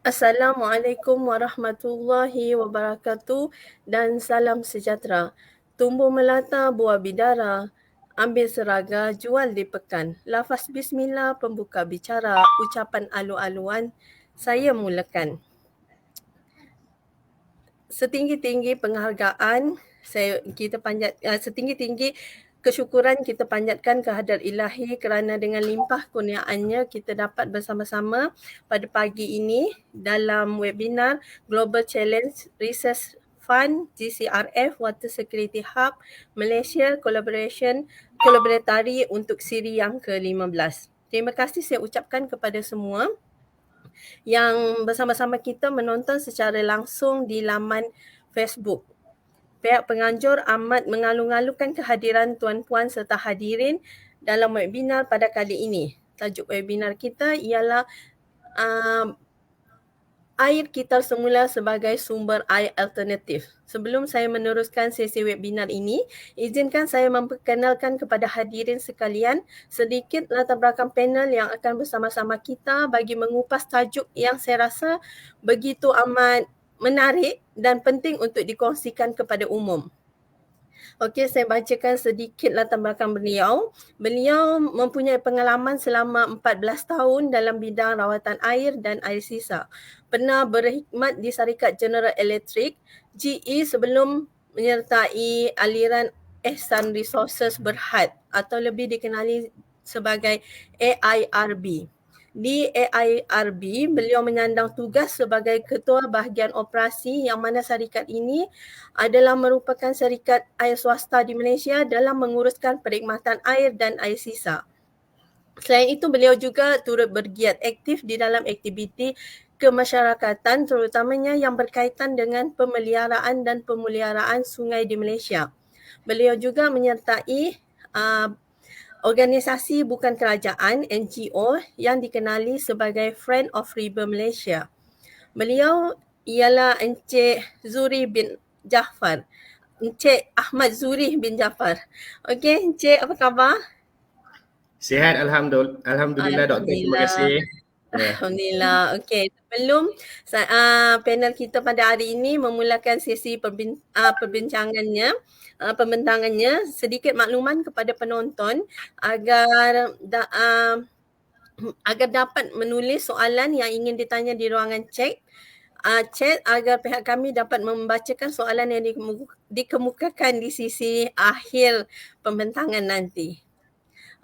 Assalamualaikum warahmatullahi wabarakatuh dan salam sejahtera. Tumbuh melata buah bidara, ambil seraga jual di pekan. Lafaz bismillah pembuka bicara, ucapan alu-aluan, saya mulakan. Setinggi-tinggi penghargaan, setinggi-tinggi kesyukuran kita panjatkan kehadrat Ilahi kerana dengan limpah kurniaannya kita dapat bersama-sama pada pagi ini dalam webinar Global Challenge Research Fund GCRF Water Security Hub Malaysia Collaboratory untuk siri yang ke-15. Terima kasih saya ucapkan kepada semua yang bersama-sama kita menonton secara langsung di laman Facebook. Pihak penganjur amat mengalu-alukan kehadiran tuan-puan serta hadirin dalam webinar pada kali ini. Tajuk webinar kita ialah air kita semula sebagai sumber air alternatif. Sebelum saya meneruskan sesi webinar ini, izinkan saya memperkenalkan kepada hadirin sekalian sedikit latar belakang panel yang akan bersama-sama kita bagi mengupas tajuk yang saya rasa begitu amat menarik dan penting untuk dikongsikan kepada umum. Okey, saya bacakan sedikit latar belakang beliau. Beliau mempunyai pengalaman selama 14 tahun dalam bidang rawatan air dan air sisa. Pernah berkhidmat di Syarikat General Electric, GE sebelum menyertai aliran Ehsan Resources Berhad atau lebih dikenali sebagai AIRB. Di AIRB, beliau menyandang tugas sebagai Ketua Bahagian Operasi yang mana syarikat ini adalah merupakan syarikat air swasta di Malaysia dalam menguruskan perkhidmatan air dan air sisa. Selain itu, beliau juga turut bergiat aktif di dalam aktiviti kemasyarakatan terutamanya yang berkaitan dengan pemeliharaan dan pemeliharaan sungai di Malaysia. Beliau juga menyertai organisasi bukan kerajaan NGO yang dikenali sebagai Friend of River Malaysia. Beliau ialah Encik Zuri bin Jaafar. Encik Ahmad Zuri bin Jaafar. Okey, Encik apa khabar? Sihat Alhamdulillah doktor, terima kasih. Alhamdulillah. Okey, sebelum panel kita pada hari ini memulakan sesi perbincangannya, pembentangannya, sedikit makluman kepada penonton agar dapat menulis soalan yang ingin ditanya di ruangan chat agar pihak kami dapat membacakan soalan yang dikemukakan di sisi akhir pembentangan nanti.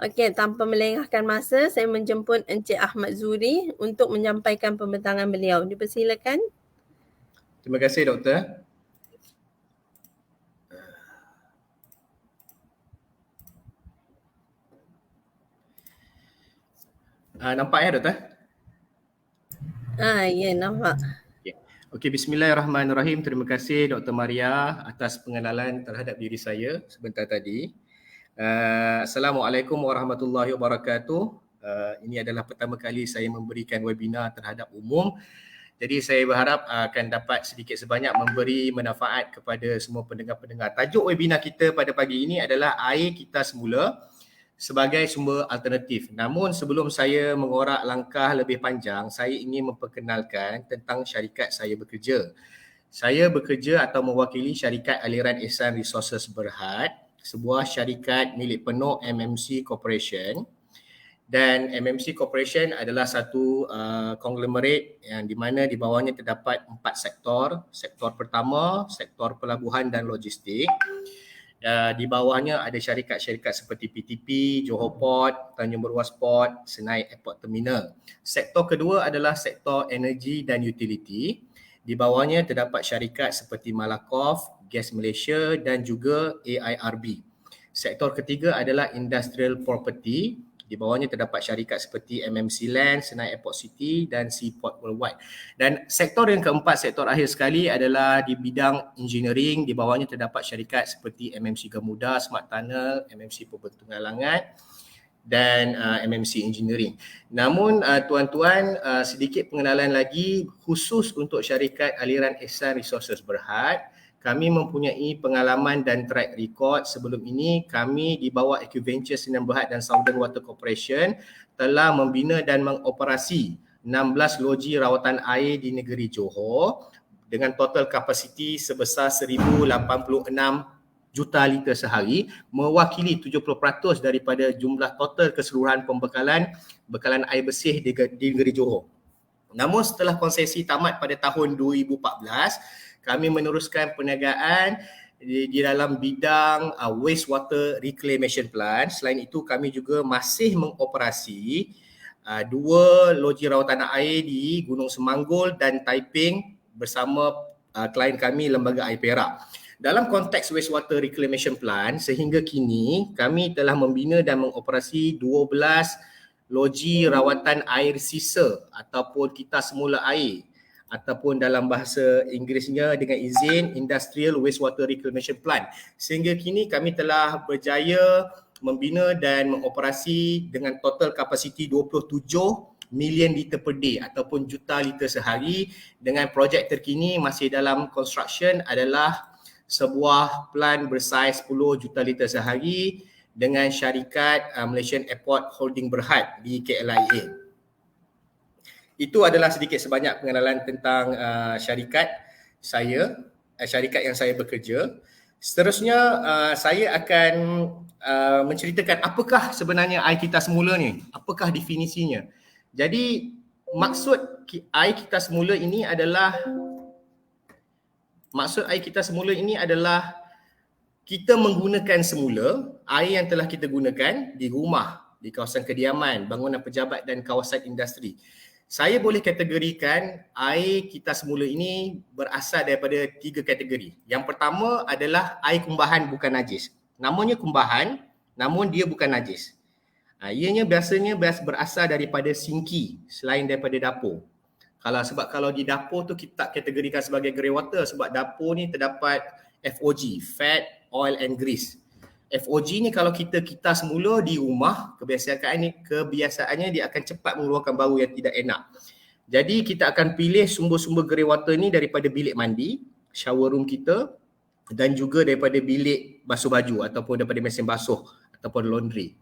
Okey, tanpa melengahkan masa, saya menjemput Encik Ahmad Zuri untuk menyampaikan pembentangan beliau. Dipersilakan. Terima kasih doktor. Nampak ya doktor? Ya, nampak. Okey, bismillahirrahmanirrahim. Terima kasih Dr. Maria atas pengenalan terhadap diri saya sebentar tadi. Assalamualaikum warahmatullahi wabarakatuh. Ini adalah pertama kali saya memberikan webinar terhadap umum. Jadi saya berharap akan dapat sedikit sebanyak memberi manfaat kepada semua pendengar-pendengar. Tajuk webinar kita pada pagi ini adalah air kita semula sebagai sumber alternatif. Namun sebelum saya mengorak langkah lebih panjang, saya ingin memperkenalkan tentang syarikat saya bekerja. Saya bekerja atau mewakili syarikat aliran Ehsan Resources Berhad, sebuah syarikat milik penuh MMC Corporation. Dan MMC Corporation adalah satu konglomerat yang di mana di bawahnya terdapat 4 sektor. Sektor pertama, sektor pelabuhan dan logistik. Di bawahnya ada syarikat-syarikat seperti PTP, Johor Port, Tanjung Beruas Port, Senai Airport Terminal. Sektor kedua adalah sektor energi dan utility. Di bawahnya terdapat syarikat seperti Malakoff, Gas Malaysia dan juga AIRB. Sektor ketiga adalah industrial property. Di bawahnya terdapat syarikat seperti MMC Land, Senai Airport City dan Seaport Worldwide. Dan sektor yang keempat, sektor akhir sekali adalah di bidang engineering. Di bawahnya terdapat syarikat seperti MMC Gamuda, Smart Tunnel, MMC Pembentukan Langat dan MMC Engineering. Namun tuan-tuan, sedikit pengenalan lagi khusus untuk syarikat aliran Ehsan Resources Berhad. Kami mempunyai pengalaman dan track record. Sebelum ini kami di bawah AccuVenture Sdn Bhd dan Southern Water Corporation telah membina dan mengoperasi 16 loji rawatan air di negeri Johor dengan total kapasiti sebesar 1086 juta liter sehari, mewakili 70% daripada jumlah total keseluruhan bekalan air bersih di negeri Johor. Namun setelah konsesi tamat pada tahun 2014, kami meneruskan perniagaan di dalam bidang wastewater reclamation plant. Selain itu, kami juga masih mengoperasi 2 loji rawatan air di Gunung Semanggul dan Taiping bersama klien kami Lembaga Air Perak. Dalam konteks wastewater reclamation plant, sehingga kini kami telah membina dan mengoperasi 12 loji rawatan air sisa ataupun kita semula air, ataupun dalam bahasa Inggerisnya dengan izin Industrial Wastewater Reclamation Plant. Sehingga kini kami telah berjaya membina dan mengoperasi dengan total kapasiti 27 million liter per day ataupun juta liter sehari, dengan projek terkini masih dalam construction adalah sebuah plant bersaiz 10 juta liter sehari dengan syarikat Malaysian Airport Holding Berhad di KLIA. Itu adalah sedikit sebanyak pengenalan tentang syarikat yang saya bekerja. Seterusnya saya akan menceritakan apakah sebenarnya air kita semula ni, apakah definisinya. Jadi maksud air kita semula ini adalah kita menggunakan semula air yang telah kita gunakan di rumah, di kawasan kediaman, bangunan pejabat dan kawasan industri. Saya boleh kategorikan air kita semula ini berasal daripada 3 kategori. Yang pertama adalah air kumbahan bukan najis. Namanya kumbahan, namun dia bukan najis. Ianya biasanya berasal daripada sinki selain daripada dapur. Sebab kalau di dapur tu kita kategorikan sebagai grey water, sebab dapur ni terdapat FOG, Fat, Oil and Grease. FOG ni kalau kita semula di rumah, kebiasaannya dia akan cepat mengeluarkan bau yang tidak enak. Jadi kita akan pilih sumber-sumber grey water ni daripada bilik mandi, shower room kita, dan juga daripada bilik basuh baju ataupun daripada mesin basuh ataupun laundry.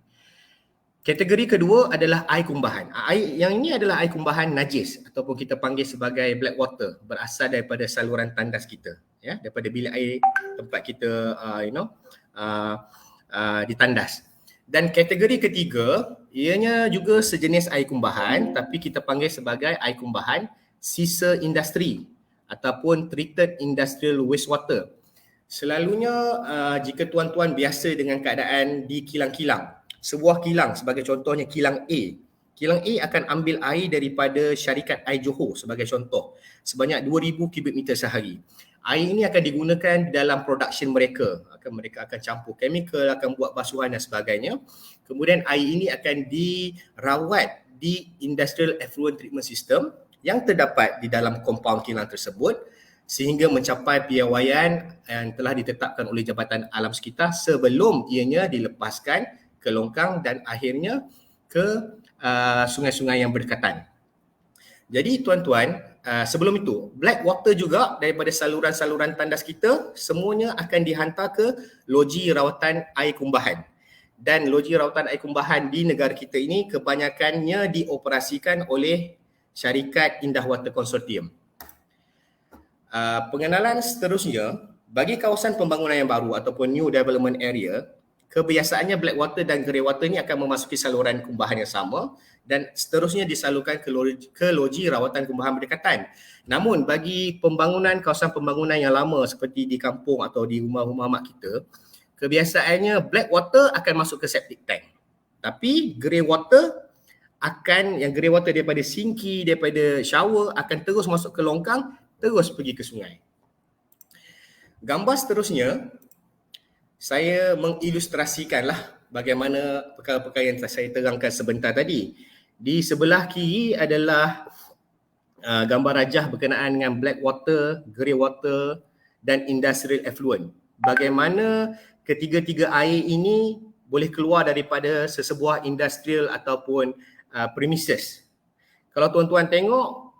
Kategori kedua adalah air kumbahan. Air yang ini adalah air kumbahan najis ataupun kita panggil sebagai black water, berasal daripada saluran tandas kita, ya, daripada bilik air tempat kita ditandas. Dan kategori ketiga, ianya juga sejenis air kumbahan tapi kita panggil sebagai air kumbahan sisa industri ataupun treated industrial wastewater. Selalunya jika tuan-tuan biasa dengan keadaan di kilang-kilang, sebuah kilang sebagai contohnya kilang A. Kilang A akan ambil air daripada syarikat air Johor sebagai contoh, sebanyak 2,000 kubik meter sehari. Air ini akan digunakan dalam production mereka. Mereka akan campur chemical, akan buat basuhan dan sebagainya. Kemudian air ini akan dirawat di Industrial Effluent Treatment System yang terdapat di dalam kompaun kilang tersebut sehingga mencapai piawaian yang telah ditetapkan oleh Jabatan Alam Sekitar sebelum ianya dilepaskan ke longkang dan akhirnya ke sungai-sungai yang berdekatan. Jadi tuan-tuan, sebelum itu, black water juga daripada saluran-saluran tandas kita semuanya akan dihantar ke loji rawatan air kumbahan. Dan loji rawatan air kumbahan di negara kita ini kebanyakannya dioperasikan oleh syarikat Indah Water Consortium. Pengenalan seterusnya, bagi kawasan pembangunan yang baru ataupun new development area, kebiasaannya black water dan grey water ni akan memasuki saluran kumbahan yang sama dan seterusnya disalurkan ke loji rawatan kumbahan berdekatan. Namun bagi kawasan pembangunan yang lama seperti di kampung atau di rumah-rumah mak kita, kebiasaannya black water akan masuk ke septic tank. Tapi grey water yang grey water daripada sinki, daripada shower akan terus masuk ke longkang, terus pergi ke sungai. Gambar seterusnya, saya mengilustrasikanlah bagaimana perkara-perkara yang saya terangkan sebentar tadi. Di sebelah kiri adalah gambar rajah berkenaan dengan black water, grey water dan industrial effluent. Bagaimana ketiga-tiga air ini boleh keluar daripada sesebuah industrial ataupun premises. Kalau tuan-tuan tengok,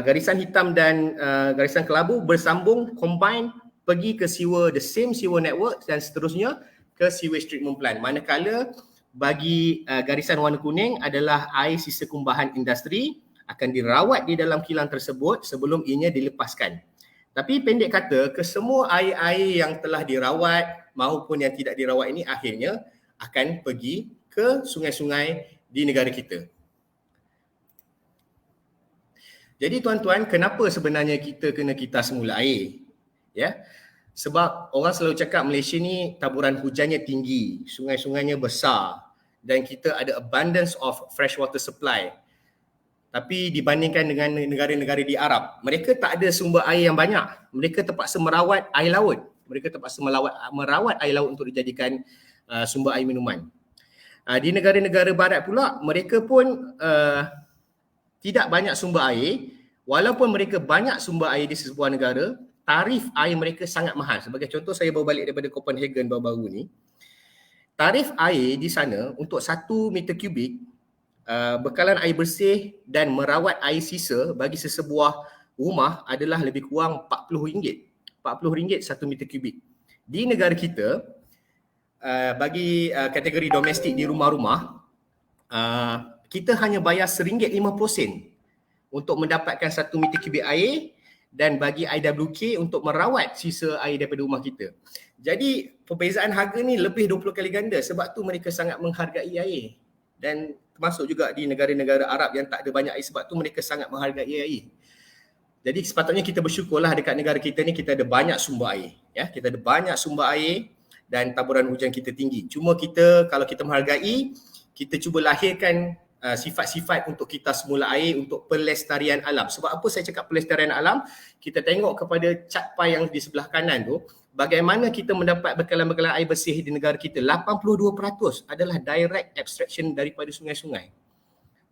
garisan hitam dan garisan kelabu bersambung, combine, pergi ke the same sewer network dan seterusnya ke sewage treatment plant. Manakala bagi garisan warna kuning adalah air sisa kumbahan industri, akan dirawat di dalam kilang tersebut sebelum ianya dilepaskan. Tapi pendek kata, kesemua air-air yang telah dirawat maupun yang tidak dirawat ini akhirnya akan pergi ke sungai-sungai di negara kita. Jadi tuan-tuan, kenapa sebenarnya kita kena kitar semula air? Ya. Sebab orang selalu cakap Malaysia ni taburan hujannya tinggi, sungai-sungainya besar dan kita ada abundance of fresh water supply. Tapi dibandingkan dengan negara-negara di Arab, mereka tak ada sumber air yang banyak. Mereka terpaksa merawat air laut. Mereka terpaksa merawat air laut untuk dijadikan sumber air minuman. Di negara-negara barat pula, mereka pun tidak banyak sumber air. Walaupun mereka banyak sumber air di sebuah negara, tarif air mereka sangat mahal. Sebagai contoh, saya baru balik daripada Copenhagen baru-baru ni. Tarif air di sana untuk 1 meter kubik, bekalan air bersih dan merawat air sisa bagi sesebuah rumah adalah lebih kurang RM40. RM40 1 meter kubik. Di negara kita, bagi kategori domestik di rumah-rumah, kita hanya bayar RM1.50 untuk mendapatkan 1 meter kubik air dan bagi IWK untuk merawat sisa air daripada rumah kita. Jadi perbezaan harga ni lebih 20 kali ganda, sebab tu mereka sangat menghargai air. Dan termasuk juga di negara-negara Arab yang tak ada banyak air, sebab tu mereka sangat menghargai air. Jadi sepatutnya kita bersyukurlah dekat negara kita ni kita ada banyak sumber air. Ya, kita ada banyak sumber air dan taburan hujan kita tinggi. Cuma kita, kalau kita menghargai, kita cuba lahirkan sifat-sifat untuk kita semula air untuk pelestarian alam. Sebab apa saya cakap pelestarian alam? Kita tengok kepada cat pie yang di sebelah kanan tu, bagaimana kita mendapat bekalan-bekalan air bersih di negara kita. 82% adalah direct abstraction daripada sungai-sungai.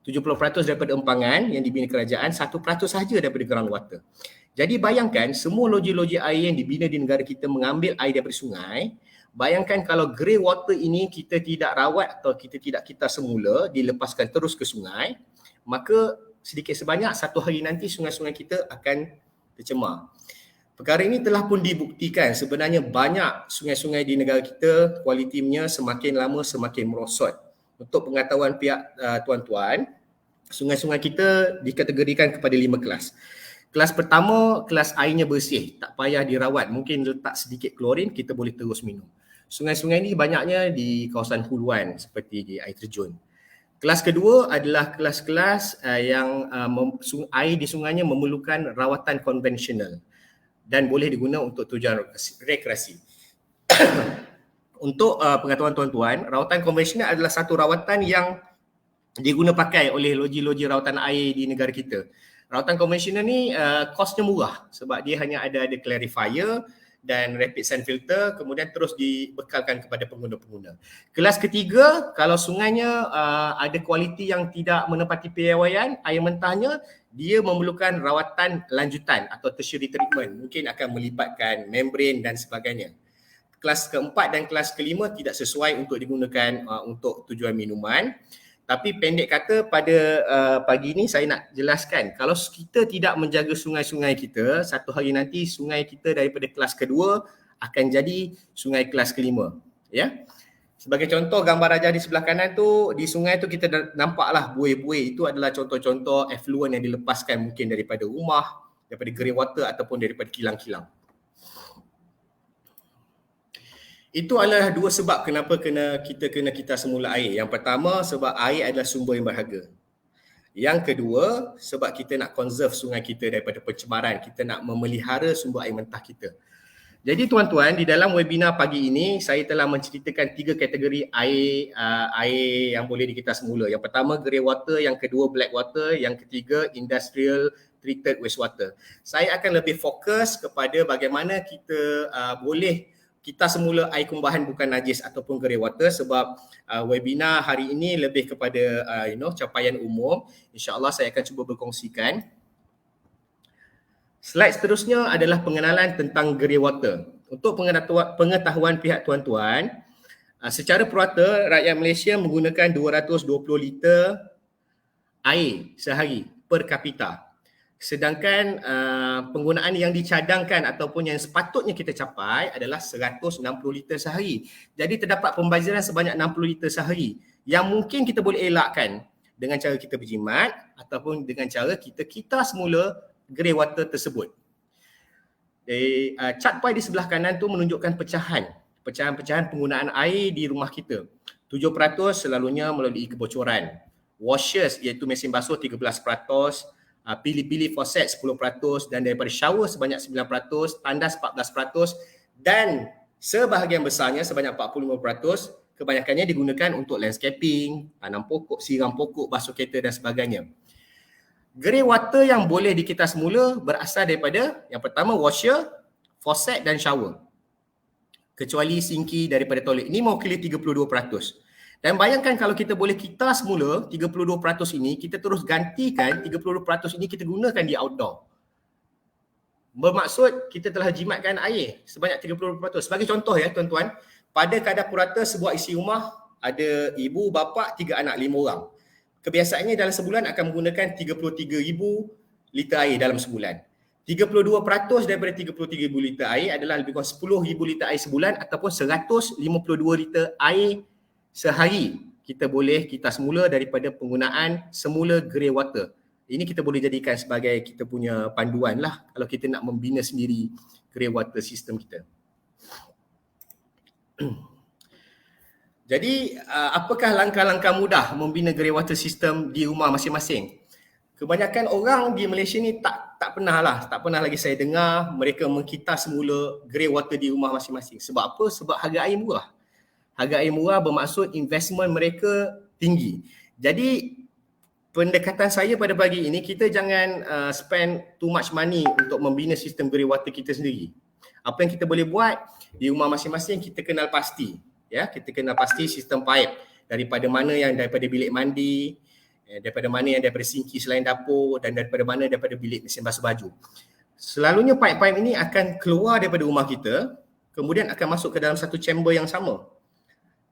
70% daripada empangan yang dibina kerajaan, 1% sahaja daripada groundwater. Jadi bayangkan semua loji-loji air yang dibina di negara kita mengambil air daripada sungai. Bayangkan kalau grey water ini kita tidak rawat atau kita tidak kitar semula, dilepaskan terus ke sungai, maka sedikit sebanyak satu hari nanti sungai-sungai kita akan tercemar. Perkara ini telah pun dibuktikan, sebenarnya banyak sungai-sungai di negara kita kualitinya semakin lama semakin merosot. Untuk pengetahuan pihak tuan-tuan, sungai-sungai kita dikategorikan kepada 5 kelas. Kelas pertama, kelas airnya bersih, tak payah dirawat, mungkin letak sedikit klorin, kita boleh terus minum. Sungai-sungai ini banyaknya di kawasan huluan seperti di air terjun. Kelas kedua adalah kelas-kelas yang air di sungainya memerlukan rawatan konvensional dan boleh digunakan untuk tujuan rekreasi. Untuk pengetahuan tuan-tuan, rawatan konvensional adalah satu rawatan yang diguna pakai oleh loji-loji rawatan air di negara kita. Rawatan konvensional ni kosnya murah sebab dia hanya ada clarifier dan rapid sand filter, kemudian terus dibekalkan kepada pengguna-pengguna. Kelas ketiga, kalau sungainya ada kualiti yang tidak menepati piawaian, air mentahnya, dia memerlukan rawatan lanjutan atau tertiary treatment. Mungkin akan melibatkan membran dan sebagainya. Kelas keempat dan kelas kelima tidak sesuai untuk digunakan untuk tujuan minuman. Tapi pendek kata pada pagi ni saya nak jelaskan, kalau kita tidak menjaga sungai-sungai kita, satu hari nanti sungai kita daripada kelas kedua akan jadi sungai kelas kelima. Ya. Sebagai contoh, gambar rajah di sebelah kanan tu, di sungai tu kita nampaklah buih-buih. Itu adalah contoh-contoh effluent yang dilepaskan mungkin daripada rumah, daripada grey water ataupun daripada kilang-kilang. Itu adalah dua sebab kenapa kita kena kitar semula air. Yang pertama, sebab air adalah sumber yang berharga. Yang kedua, sebab kita nak conserve sungai kita daripada pencemaran. Kita nak memelihara sumber air mentah kita. Jadi tuan-tuan, di dalam webinar pagi ini, saya telah menceritakan 3 kategori air yang boleh dikitar semula. Yang pertama, grey water. Yang kedua, black water. Yang ketiga, industrial treated wastewater. Saya akan lebih fokus kepada bagaimana kita boleh kita semula air kumbahan bukan najis ataupun grey water, sebab webinar hari ini lebih kepada capaian umum. InsyaAllah saya akan cuba berkongsikan. Slide seterusnya adalah pengenalan tentang grey water. Untuk pengetahuan pihak tuan-tuan, secara purata rakyat Malaysia menggunakan 220 liter air sehari per kapita. Sedangkan penggunaan yang dicadangkan ataupun yang sepatutnya kita capai adalah 160 liter sehari. Jadi terdapat pembaziran sebanyak 60 liter sehari yang mungkin kita boleh elakkan dengan cara kita berjimat ataupun dengan cara kita kitas semula grey water tersebut. Chart pie di sebelah kanan tu menunjukkan pecahan-pecahan penggunaan air di rumah kita. 7% selalunya melalui kebocoran. Washers iaitu mesin basuh 13%, pilih-pilih faucet 10% dan daripada shower sebanyak 9%, tandas 14% dan sebahagian besarnya sebanyak 45% kebanyakannya digunakan untuk landscaping, tanam pokok, siram pokok, basuh kereta dan sebagainya. Grey water yang boleh dikitas semula berasal daripada yang pertama washer, faucet dan shower. Kecuali sinki daripada toilet. Ini mewakili 32%. Dan bayangkan kalau kita boleh kitas semula 32% ini, kita terus gantikan 30% ini kita gunakan di outdoor. Bermaksud kita telah jimatkan air sebanyak 30%. Sebagai contoh ya tuan-tuan, pada kadar purata sebuah isi rumah ada ibu, bapa, 3 anak, 5 orang. Kebiasaannya dalam sebulan akan menggunakan 33,000 liter air dalam sebulan. 32% daripada 33,000 liter air adalah lebih kurang 10,000 liter air sebulan ataupun 152 liter air sehari kita boleh kitas semula daripada penggunaan semula grey water. Ini kita boleh jadikan sebagai kita punya panduan lah kalau kita nak membina sendiri grey water system kita. Jadi apakah langkah-langkah mudah membina grey water system di rumah masing-masing? Kebanyakan orang di Malaysia ni tak pernah lagi saya dengar mereka mengkitas semula grey water di rumah masing-masing. Sebab apa? Sebab harga air murah. Harga air murah bermaksud investment mereka tinggi. Jadi pendekatan saya pada pagi ini, kita jangan spend too much money untuk membina sistem grey water kita sendiri. Apa yang kita boleh buat di rumah masing-masing, kita kenal pasti. Ya, kita kenal pasti sistem pipe daripada mana yang daripada bilik mandi, daripada mana yang daripada sinki selain dapur dan daripada mana daripada bilik mesin basuh baju. Selalunya pipe-pipe ini akan keluar daripada rumah kita, kemudian akan masuk ke dalam satu chamber yang sama.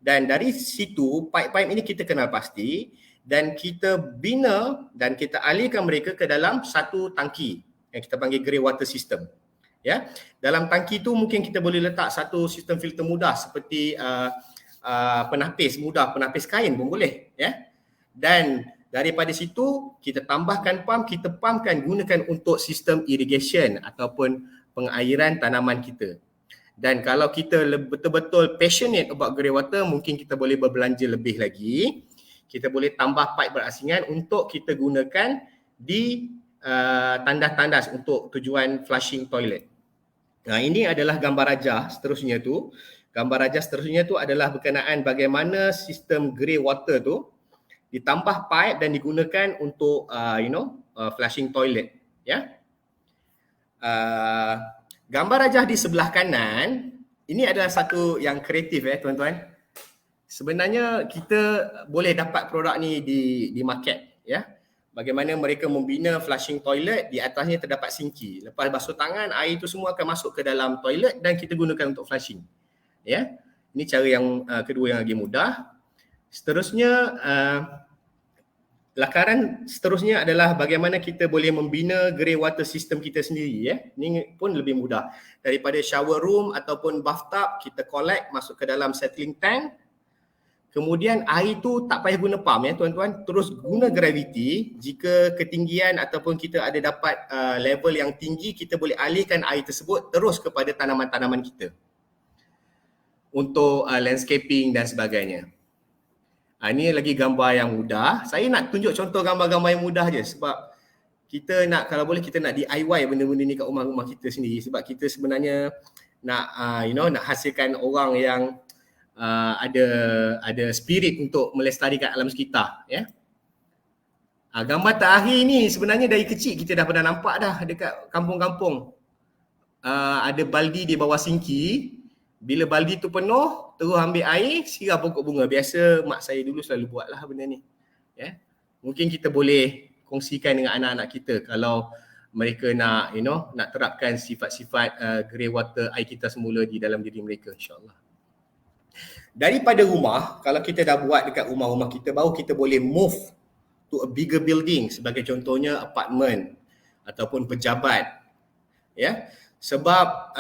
Dan dari situ pipe-pipe ini kita kenal pasti dan kita bina dan kita alihkan mereka ke dalam satu tangki yang kita panggil grey water system. Ya, dalam tangki tu mungkin kita boleh letak satu sistem filter mudah seperti penapis kain pun boleh, ya. Dan daripada situ kita tambahkan pump, kita pumpkan gunakan untuk sistem irrigation ataupun pengairan tanaman kita. Dan kalau kita betul-betul passionate about grey water, mungkin kita boleh berbelanja lebih lagi. Kita boleh tambah pipe berasingan untuk kita gunakan di tandas-tandas untuk tujuan flushing toilet. Nah, ini adalah gambar rajah seterusnya tu. Gambar rajah seterusnya tu adalah berkenaan bagaimana sistem grey water tu ditambah pipe dan digunakan untuk flushing toilet, ya. Gambar rajah di sebelah kanan ini adalah satu yang kreatif tuan-tuan. Sebenarnya kita boleh dapat produk ni di market, ya. Bagaimana mereka membina flushing toilet, di atasnya terdapat sinki. Lepas basuh tangan, air itu semua akan masuk ke dalam toilet dan kita gunakan untuk flushing. Ya. Ini cara yang kedua yang lagi mudah. Seterusnya lakaran seterusnya adalah bagaimana kita boleh membina grey water system kita sendiri, ya. Ini pun lebih mudah. Daripada shower room ataupun bathtub, kita collect masuk ke dalam settling tank. Kemudian air tu tak payah guna pump, ya tuan-tuan, terus guna gravity. Jika ketinggian ataupun kita ada dapat level yang tinggi, kita boleh alihkan air tersebut terus kepada tanaman-tanaman kita untuk landscaping dan sebagainya. Ini lagi gambar yang mudah. Saya nak tunjuk contoh gambar-gambar yang mudah je sebab kita nak, kalau boleh kita nak DIY benda-benda ni kat rumah-rumah kita sendiri, sebab kita sebenarnya nak nak hasilkan orang yang ada spirit untuk melestarikan alam sekitar, ya. Gambar terakhir ni sebenarnya dari kecil kita dah pernah nampak dah dekat kampung-kampung. Ada baldi di bawah sinki. Bila baldi tu penuh, terus ambil air, siram pokok bunga. Biasa mak saya dulu selalu buatlah benda ni. Ya. Mungkin kita boleh kongsikan dengan anak-anak kita kalau mereka nak nak terapkan sifat-sifat grey water air kita semula di dalam diri mereka, insya-Allah. Daripada rumah, kalau kita dah buat dekat rumah-rumah kita, baru kita boleh move to a bigger building, sebagai contohnya apartment ataupun pejabat. Ya. Sebab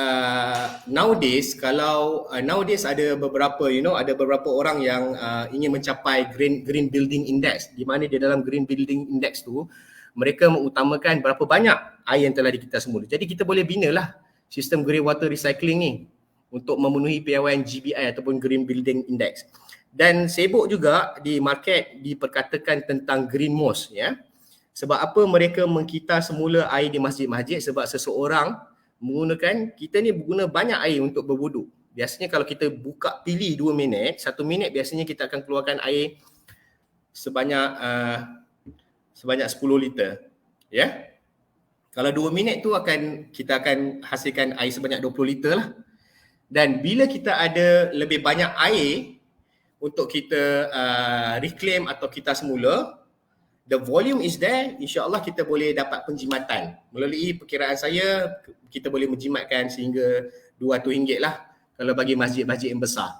nowadays ada beberapa ada beberapa orang yang ingin mencapai green building index, di mana di dalam green building index tu mereka mengutamakan berapa banyak air yang telah diketas semula. Jadi kita boleh binalah sistem grey water recycling ni untuk memenuhi piawaian GBI ataupun green building index. Dan sibuk juga di market diperkatakan tentang green mosque, ya. Sebab apa mereka mengkita semula air di masjid-masjid? Sebab seseorang kita ni guna banyak air untuk berwuduk. Biasanya kalau kita buka pili 2 minit, 1 minit biasanya kita akan keluarkan air sebanyak 10 liter, ya. Kalau 2 minit tu kita akan hasilkan air sebanyak 20 liter lah. Dan bila kita ada lebih banyak air untuk kita reclaim atau kita semula, the volume is there, insya-Allah kita boleh dapat penjimatan. Melalui perkiraan saya, kita boleh menjimatkan sehingga RM200 lah kalau bagi masjid-masjid yang besar.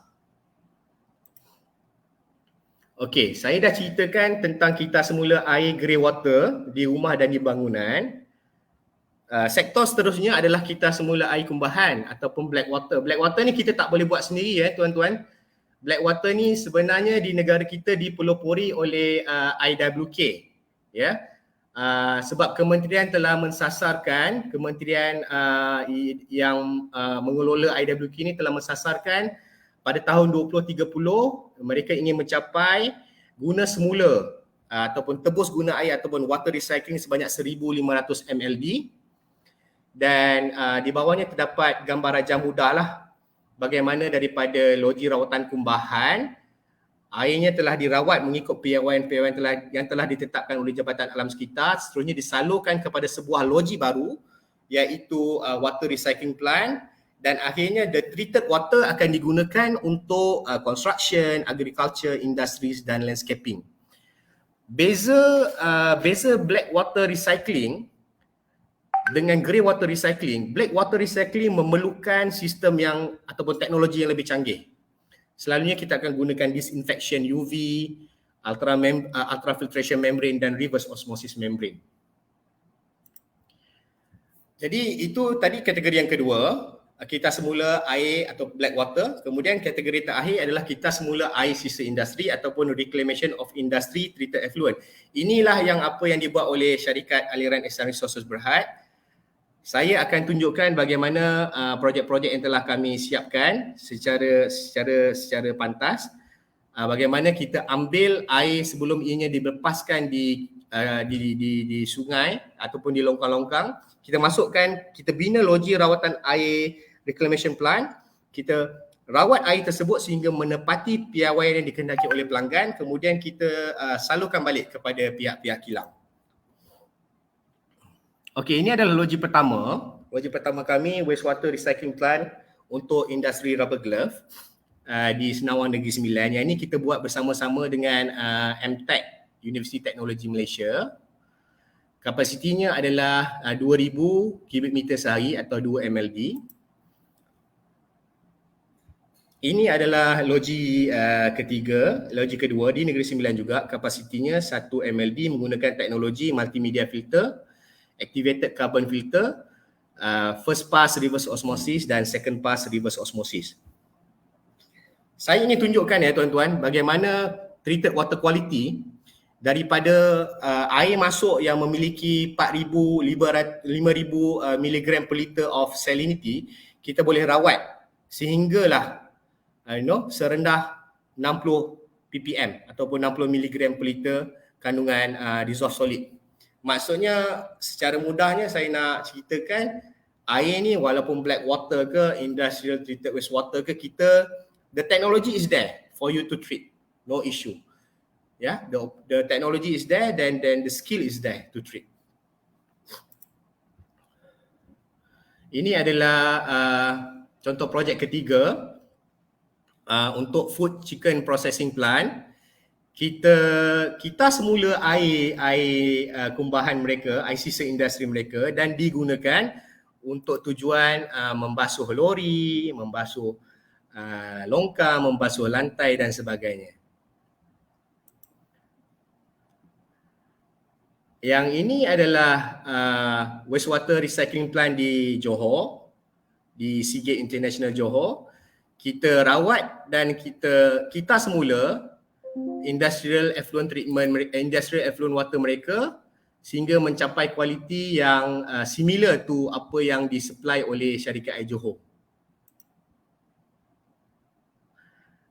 Okey, saya dah ceritakan tentang kita semula air grey water di rumah dan di bangunan. Sektor seterusnya adalah kita semula air kumbahan ataupun black water. Black water ni kita tak boleh buat sendiri, tuan-tuan. Black water ni sebenarnya di negara kita dipelopori oleh IWK, ya. Sebab kementerian telah mensasarkan, kementerian yang mengelola IWK ni telah mensasarkan pada tahun 2030 mereka ingin mencapai guna semula ataupun tebus guna air ataupun water recycling sebanyak 1,500 mld. Dan di bawahnya terdapat gambar rajah mudah lah bagaimana daripada loji rawatan kumbahan airnya telah dirawat mengikut piawaian-piawaian yang telah ditetapkan oleh Jabatan Alam Sekitar, seterusnya disalurkan kepada sebuah loji baru iaitu water recycling plant, dan akhirnya the treated water akan digunakan untuk construction, agriculture, industries dan landscaping. Beza black water recycling dengan grey water recycling, black water recycling memerlukan sistem yang ataupun teknologi yang lebih canggih. Selalunya kita akan gunakan disinfection UV, ultrafiltration membrane dan reverse osmosis membrane. Jadi itu tadi kategori yang kedua, kita semula air atau black water. Kemudian kategori terakhir adalah kita semula air sisa industri ataupun reclamation of industry treated effluent. Inilah yang dibuat oleh syarikat aliran Ehsan Resources Berhad. Saya akan tunjukkan bagaimana projek-projek yang telah kami siapkan secara pantas. Bagaimana kita ambil air sebelum ianya dilepaskan di sungai ataupun di longkang-longkang, kita masukkan, kita bina loji rawatan air reclamation plant, kita rawat air tersebut sehingga menepati piawaian yang dikehendaki oleh pelanggan, kemudian kita salurkan balik kepada pihak-pihak kilang. Okey, ini adalah loji pertama. Loji pertama kami, wastewater recycling plant untuk industri rubber glove di Senawang Negeri Sembilan. Yang ini kita buat bersama-sama dengan MTech, Universiti Teknologi Malaysia. Kapasitinya adalah 2,000 cubic meter sehari atau 2 MLD. Ini adalah loji ketiga, loji kedua di Negeri Sembilan juga. Kapasitinya 1 MLD menggunakan teknologi multimedia filter, activated carbon filter, first pass reverse osmosis dan second pass reverse osmosis. Saya ingin tunjukkan tuan-tuan bagaimana treated water quality daripada air masuk yang memiliki 4,500 mg per liter of salinity, kita boleh rawat sehinggalah serendah 60 ppm ataupun 60 mg per liter kandungan dissolved solid. Maksudnya secara mudahnya saya nak ceritakan, air ni walaupun black water ke, industrial treated wastewater ke, the technology is there for you to treat, no issue. Yeah, the technology is there, then the skill is there to treat. Ini adalah contoh projek ketiga untuk food chicken processing plant. Kita semula air kumbahan mereka, air sisa industri mereka, dan digunakan untuk tujuan membasuh lori, membasuh longkang, membasuh lantai dan sebagainya. Yang ini adalah wastewater recycling plant di Johor. di Seagate International Johor. Kita rawat dan kita semula industrial effluent water mereka sehingga mencapai kualiti yang similar to apa yang disupply oleh syarikat Air Johor.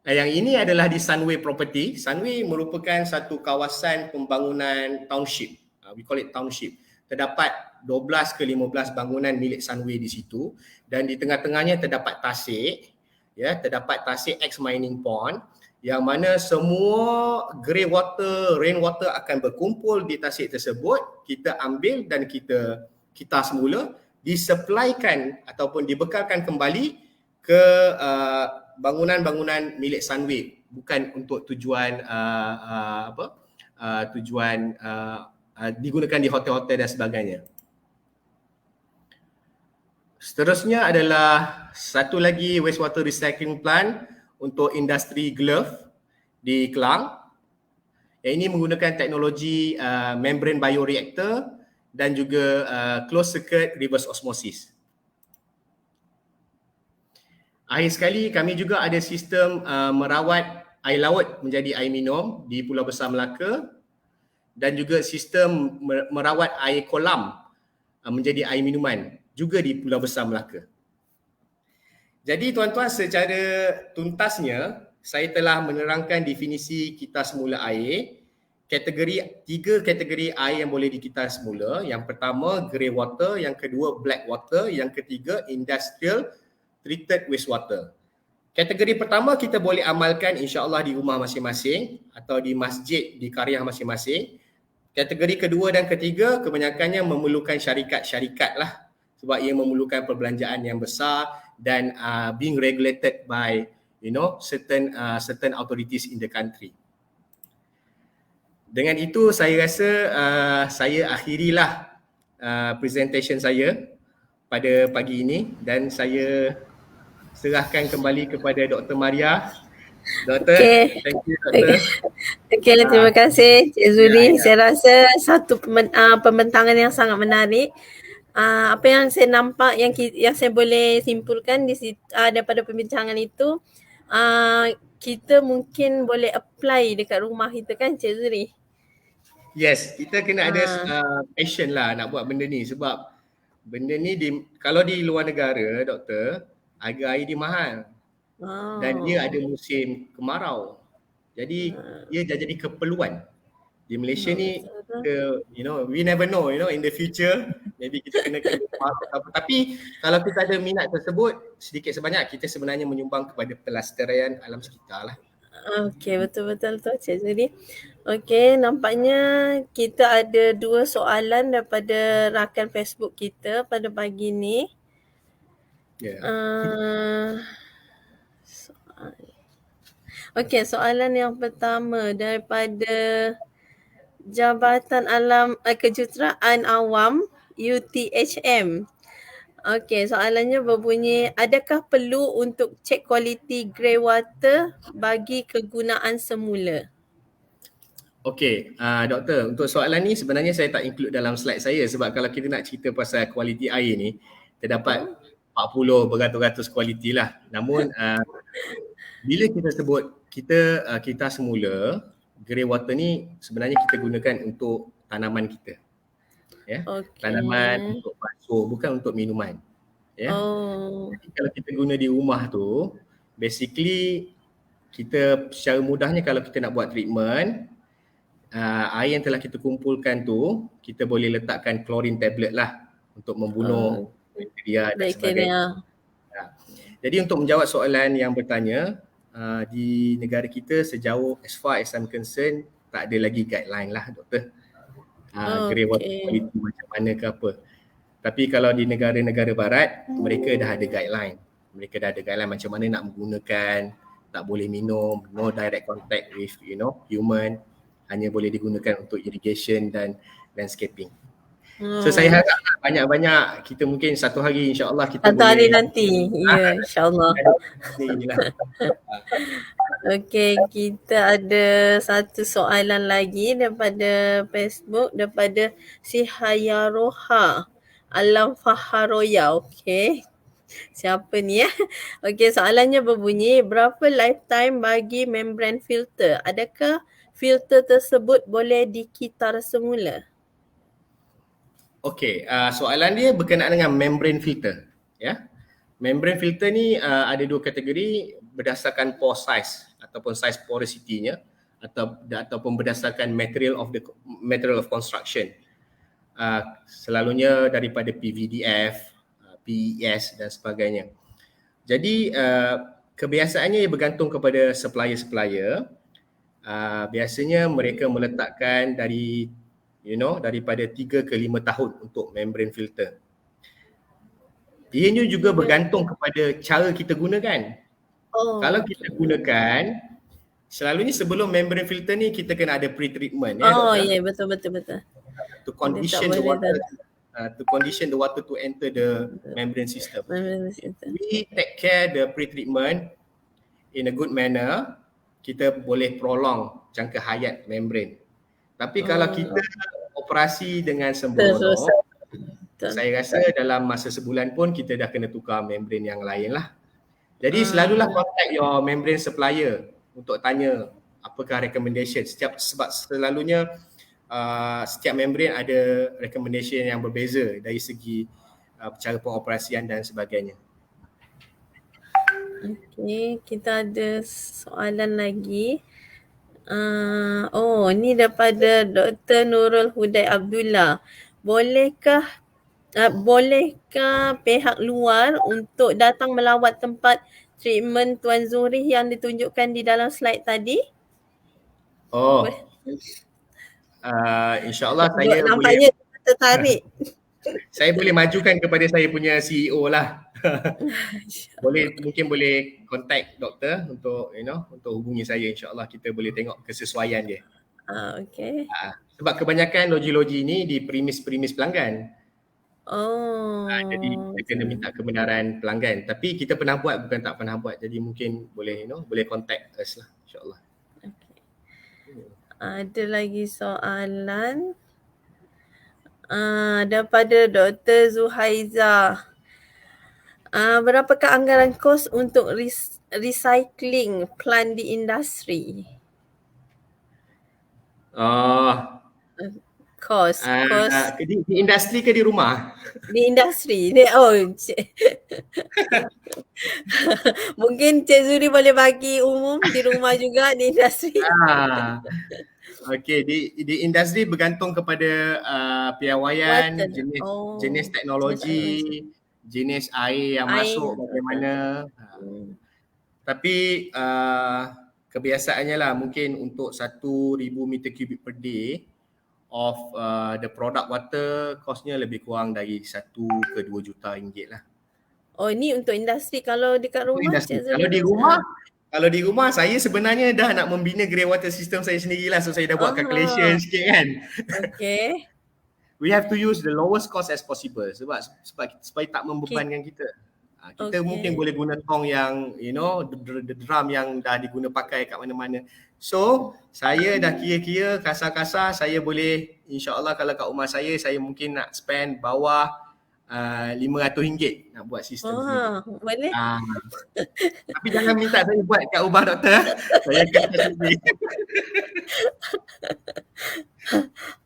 Yang ini adalah di Sunway Property. Sunway merupakan satu kawasan pembangunan township. We call it township. Terdapat 12 ke 15 bangunan milik Sunway di situ dan di tengah-tengahnya terdapat tasik, ya, terdapat tasik ex-mining pond yang mana semua grey water, rain water akan berkumpul di tasik tersebut. Kita ambil dan kita semula disupplykan ataupun dibekalkan kembali ke bangunan-bangunan milik Sunway, bukan untuk tujuan digunakan di hotel-hotel dan sebagainya. Seterusnya adalah satu lagi wastewater recycling plant untuk industri glove di Klang. Yang ini menggunakan teknologi membrane bioreactor dan juga closed circuit reverse osmosis. Akhir sekali, kami juga ada sistem merawat air laut menjadi air minum di Pulau Besar Melaka dan juga sistem merawat air kolam menjadi air minuman juga di Pulau Besar Melaka. Jadi tuan-tuan, secara tuntasnya saya telah menerangkan definisi kita semula air, tiga kategori air yang boleh dikita semula. Yang pertama grey water, yang kedua black water, yang ketiga industrial treated wastewater. Kategori pertama kita boleh amalkan insya-Allah di rumah masing-masing atau di masjid, di qaryah masing-masing. Kategori kedua dan ketiga kebanyakannya memerlukan syarikat-syarikat lah sebab ia memerlukan perbelanjaan yang besar dan being regulated by certain authorities in the country. Dengan itu saya rasa saya akhirilah presentation saya pada pagi ini dan saya serahkan kembali kepada Dr. Maria. Doktor, thank you Doktor. Okey, terima kasih Cik Zuri. Saya rasa satu pembentangan yang sangat menarik. Apa yang saya nampak, yang saya boleh simpulkan di daripada perbincangan itu, kita mungkin boleh apply dekat rumah kita kan Cik Zuri? Yes, kita kena ada passion lah nak buat benda ni sebab benda ni kalau di luar negara Doktor, harga air dia mahal. Dan dia ada musim kemarau. Jadi dia dah jadi keperluan. Di Malaysia ni we never know, in the future maybe kita kena apa. Tapi kalau kita ada minat tersebut, sedikit sebanyak kita sebenarnya menyumbang kepada pelestarian alam sekitar lah. Okey, betul-betul tu Cik Zuri. Okey, nampaknya kita ada 2 soalan daripada rakan Facebook kita pada pagi ni. Okey, soalan yang pertama daripada Jabatan Alam Kejuruteraan Awam UTHM. Okey, soalannya berbunyi, adakah perlu untuk cek kualiti grey water bagi kegunaan semula? Okey, Doktor, untuk soalan ni sebenarnya saya tak include dalam slide saya sebab kalau kita nak cerita pasal kualiti air ni, terdapat 40 beratus-ratus kualiti lah. Namun bila kita sebut kita semula, grey water ni sebenarnya kita gunakan untuk tanaman kita. Ya. Tanaman untuk basuh, bukan untuk minuman. Ya. Jadi kalau kita guna di rumah tu, basically kita secara mudahnya kalau kita nak buat treatment, air yang telah kita kumpulkan tu, kita boleh letakkan chlorine tablet lah untuk membunuh bakteria dan sebagainya. Jadi untuk menjawab soalan yang bertanya, di negara kita sejauh as far as I'm concerned, tak ada lagi guideline lah Doktor. Grey water quality macam mana ke apa. Tapi kalau di negara-negara barat, mereka dah ada guideline. Mereka dah ada guideline macam mana nak menggunakan, tak boleh minum, no direct contact with human, hanya boleh digunakan untuk irrigation dan landscaping. So saya harap banyak-banyak kita mungkin satu hari insya-Allah kita satu hari nanti. Ya, insya-Allah. Okey, kita ada satu soalan lagi daripada Facebook, daripada si Hayaroha Alam Faharoya. Okey. Siapa ni ya? Okey, soalannya berbunyi, berapa lifetime bagi membran filter? Adakah filter tersebut boleh dikitar semula? Okey, soalan dia berkenaan dengan membrane filter. Ya. Membrane filter ni ada dua kategori berdasarkan pore size ataupun size porosity-nya ataupun berdasarkan material of construction. Selalunya daripada PVDF, PES dan sebagainya. Jadi kebiasaannya ia bergantung kepada supplier-supplier. Biasanya mereka meletakkan daripada 3 ke 5 tahun untuk membrane filter. Ianya juga bergantung kepada cara kita gunakan. Kalau kita gunakan, selalunya sebelum membrane filter ni kita kena ada pre-treatment doktor. Ya, betul. To condition the water to enter the membrane system. If we take care the pre-treatment in a good manner, kita boleh prolong jangka hayat membrane. Tapi kalau kita operasi dengan sembrono, saya rasa dalam masa sebulan pun kita dah kena tukar membrane yang lain lah. Jadi selalulah contact your membrane supplier untuk tanya apakah recommendation. Sebab selalunya setiap membrane ada recommendation yang berbeza dari segi cara pengoperasian dan sebagainya. Okey, kita ada soalan lagi. Ni daripada Dr. Nurul Hudai Abdullah. Bolehkah pihak luar untuk datang melawat tempat treatment Tuan Zuhri yang ditunjukkan di dalam slide tadi? InsyaAllah saya nampaknya boleh tertarik. Saya boleh majukan kepada saya punya CEO lah. Mungkin boleh contact doktor untuk untuk hubungi saya, insyaAllah kita boleh tengok kesesuaian dia. Okey. Sebab kebanyakan loji-loji ni di premis pelanggan. Jadi kita kena minta kebenaran pelanggan. Tapi kita pernah buat, bukan tak pernah buat. Jadi mungkin boleh contact us lah, insyaAllah. Ada lagi soalan daripada Dr. Zuhaiza. Berapakah anggaran kos untuk recycling plant di industri? Kos. Di industri ke di rumah? Di industri. Mungkin Cik Zuri boleh bagi umum di rumah juga, di industri. Okey, di industri bergantung kepada piawaian, jenis teknologi, jenis air yang masuk bagaimana. Tapi kebiasaannya lah mungkin untuk 1,000 meter kubik per day of the product water, kosnya lebih kurang dari 1 ke 2 juta ringgit lah. Ni untuk industri. Kalau dekat rumah? Kalau di rumah saya sebenarnya dah nak membina grey water system saya sendirilah. So saya dah buat calculation sikit kan. Okay. We have to use the lowest cost as possible sebab supaya tak membebankan kita. Kita mungkin boleh guna tong yang the drum yang dah diguna pakai kat mana-mana. So saya dah kira-kira kasar-kasar saya boleh, insyaAllah kalau kat rumah saya mungkin nak spend bawah RM500 nak buat sistem sendiri. Boleh? Tapi jangan minta saya buat kat rumah doktor. Saya akan sendiri.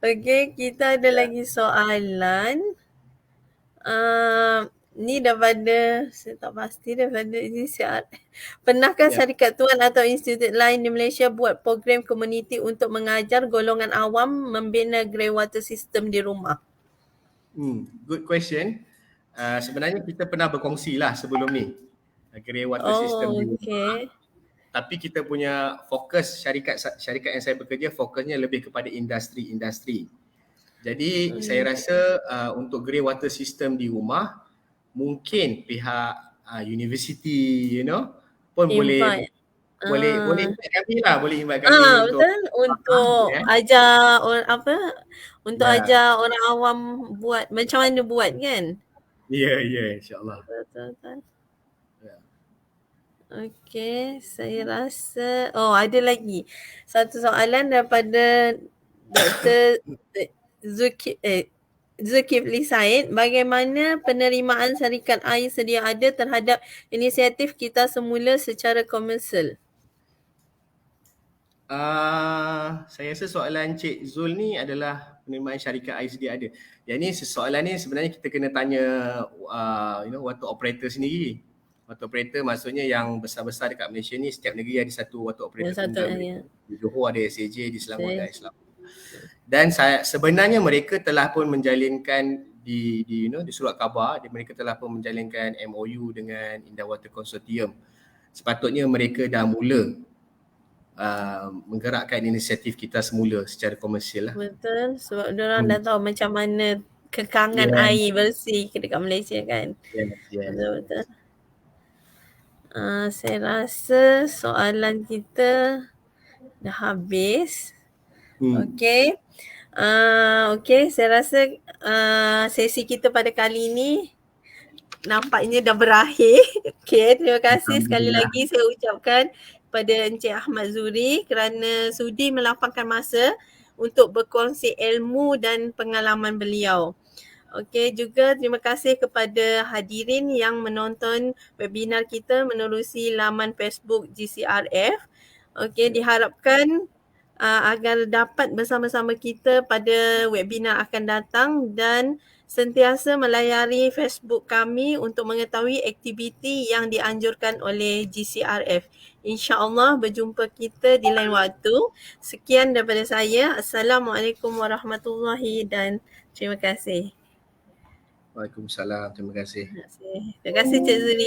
Okey, kita ada lagi soalan. Ni daripada, saya tak pasti daripada ini siapa. Pernahkah syarikat Tuan atau institut lain di Malaysia buat program komuniti untuk mengajar golongan awam membina grey water system di rumah? Good question. Sebenarnya kita pernah berkongsi lah sebelum ni grey water system di rumah. Tapi kita punya fokus syarikat yang saya bekerja fokusnya lebih kepada industri. Jadi saya rasa untuk grey water system di rumah mungkin pihak universiti pun boleh invite kami lah, boleh invite kami untuk ajar untuk ajar orang awam buat macam mana buat kan. Ya, insyaAllah. Betul. Okey, saya rasa ada lagi satu soalan daripada Dr. Zulkifli Said, bagaimana penerimaan syarikat air sedia ada terhadap inisiatif Kita Semula secara komersial? Saya rasa soalan Cik Zul ni adalah penerimaan syarikat air sedia ada. Yang ni soalan ni sebenarnya kita kena tanya water operator sendiri. Water operator maksudnya yang besar-besar dekat Malaysia ni, setiap negeri ada satu water operator Yang satu tunggal. ya. Di Johor ada SAJ, di Selangor ada Islam. Dan sebenarnya mereka telah pun menjalinkan di surat khabar, mereka telah pun menjalinkan MOU dengan Indah Water Consortium. Sepatutnya mereka dah mula menggerakkan inisiatif Kita Semula secara komersial lah. Betul, sebab diorang dah tahu macam mana kekangan air bersih dekat Malaysia kan. Yes. Betul. Saya rasa soalan kita dah habis. Okey. Okey, saya rasa sesi kita pada kali ini nampaknya dah berakhir. Okey, terima kasih sekali lagi saya ucapkan kepada Encik Ahmad Zuri kerana sudi melapangkan masa untuk berkongsi ilmu dan pengalaman beliau. Okey, juga terima kasih kepada hadirin yang menonton webinar kita menerusi laman Facebook GCRF. Okey, diharapkan agar dapat bersama-sama kita pada webinar akan datang dan sentiasa melayari Facebook kami untuk mengetahui aktiviti yang dianjurkan oleh GCRF. InsyaAllah berjumpa kita di lain waktu. Sekian daripada saya. Assalamualaikum warahmatullahi dan terima kasih. Waalaikumsalam, terima kasih. Terima kasih Cik Zuri.